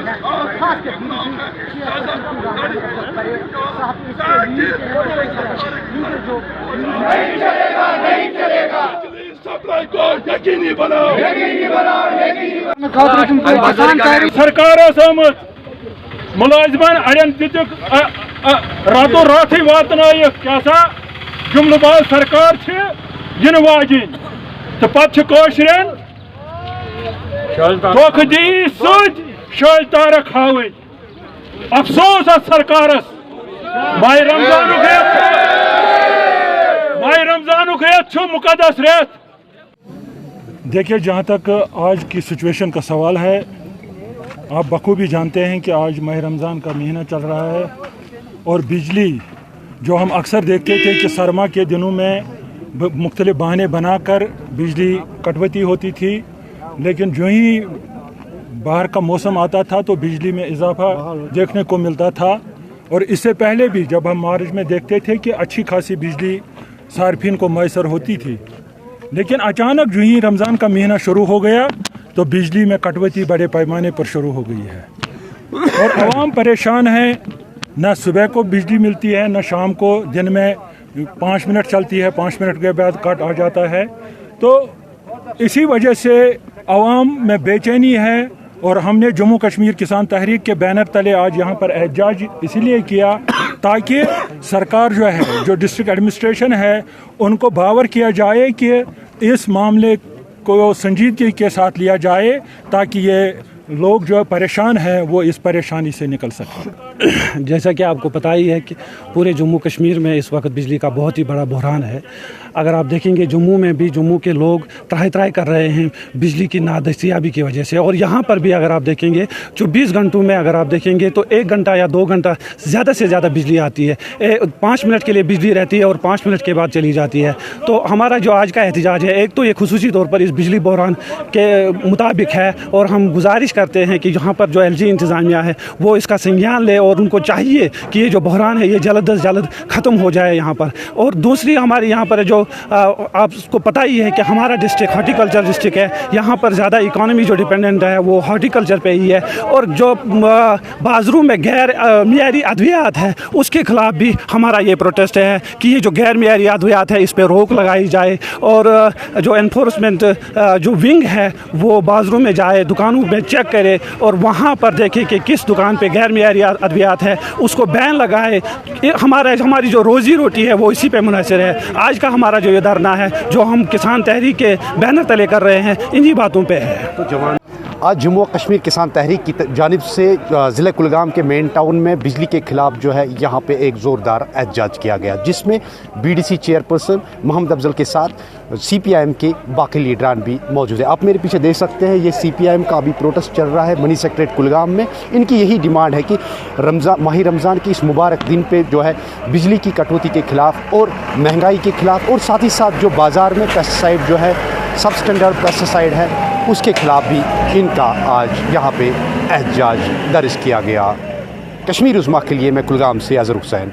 हैं, खास कर सप्लाई को यकीनी बनाओ, सरकार आमत मुलाजमन अड़न दितुक रातों रात वातन क्या सा जुमलबाज सरकार इन वाजिन तो पशरन धोख दी शल तारक हाव अफसोस सरकारस माह रमजान मुकदस रेत। देखिए, जहाँ तक आज की सिचुएशन का सवाल है, आप बखूबी जानते हैं कि आज माह रमज़ान का महीना चल रहा है और बिजली जो हम अक्सर देखते थे कि सरमा के दिनों में मुख्तलिफ बहाने बनाकर बिजली कटौती होती थी, लेकिन जो ही बाहर का मौसम आता था तो बिजली में इजाफा देखने को मिलता था। और इससे पहले भी जब हम मार्च में देखते थे कि अच्छी खासी बिजली सार्फिन को मैसर होती थी, लेकिन अचानक जो ही रमज़ान का महीना शुरू हो गया तो बिजली में कटौती बड़े पैमाने पर शुरू हो गई है और आवाम परेशान है। न सुबह को बिजली मिलती है, न शाम को। दिन में 5 मिनट चलती है, 5 मिनट के बाद कट आ जाता है। तो इसी वजह से आवाम में बेचैनी है और हमने जम्मू कश्मीर किसान तहरीक के बैनर तले आज यहाँ पर एहतजाज इसीलिए किया ताकि सरकार जो है, जो डिस्ट्रिक्ट एडमिनिस्ट्रेशन है, उनको बावर किया जाए कि इस मामले को संजीदगी के साथ लिया जाए ताकि ये लोग जो परेशान हैं वो इस परेशानी से निकल सकें। जैसा कि आपको पता ही है कि पूरे जम्मू कश्मीर में इस वक्त बिजली का बहुत ही बड़ा बहरान है। अगर आप देखेंगे जम्मू में भी जम्मू के लोग त्राही कर रहे हैं बिजली की नादस्तियाबी की वजह से। और यहाँ पर भी अगर आप देखेंगे 24 घंटों में अगर आप देखेंगे तो 1 घंटा या 2 घंटा ज़्यादा से ज़्यादा बिजली आती है। 5 मिनट के लिए बिजली रहती है और 5 मिनट के बाद चली जाती है। तो हमारा जो आज का एहतजाज है, एक तो ये खुसूसी तौर पर इस बिजली बहरान के मुताबिक है और हम गुजारिश करते हैं कि यहाँ पर जो LG इंतज़ामिया है वो इसका संज्ञान ले और उनको चाहिए कि ये जो बहरान है ये जल्द अज जल्द ख़त्म हो जाए यहाँ पर। और दूसरी हमारे यहाँ पर जो आपको पता ही है कि हमारा डिस्ट्रिक्ट हॉर्टिकल्चर डिस्ट्रिक्ट है, यहाँ पर ज़्यादा इकॉनमी जो डिपेंडेंट है वो हॉर्टिकल्चर पे ही है। और जो बाज़रू में गैर मियारी अद्वियात है उसके ख़िलाफ़ भी हमारा ये प्रोटेस्ट है कि ये जो गैर मियारी अद्वियात है इस पर रोक लगाई जाए और जो एनफोर्समेंट जो विंग है वो बाज़रू में जाए, दुकानों में चेक करे और वहाँ पर देखे कि किस दुकान पे गैर मियारी अद्वियात है, उसको बैन लगाए। हमारी जो रोज़ी रोटी है वो इसी पे मुनहसर है। आज का हमारा जो ये धरना है जो हम किसान तहरीक के बैनर तले कर रहे हैं, इन्हीं बातों पे है। तो जवान आज जम्मू कश्मीर किसान तहरीक की जानिब से ज़िले कुलगाम के मेन टाउन में बिजली के ख़िलाफ़ जो है यहाँ पे एक ज़ोरदार एहतजाज किया गया, जिसमें BDC चेयरपर्सन मोहम्मद अफजल के साथ CPIM के बाकी लीडरान भी मौजूद है। आप मेरे पीछे देख सकते हैं, ये CPIM का अभी प्रोटेस्ट चल रहा है मनी सेक्रेट कुलगाम में। इनकी यही डिमांड है कि माह रमज़ान की इस मुबारक दिन पे जो है बिजली की कटौती के ख़िलाफ़ और महंगाई के ख़िलाफ़ और साथ ही साथ जो बाज़ार में पेस्टिसाइड जो है सब स्टैंडर्ड पेस्टिसाइड है उसके ख़िलाफ़ भी इनका आज यहाँ पे एहतजाज दर्ज किया गया। कश्मीर उज़्मा के लिए मैं कुलगाम से अज़हर हुसैन।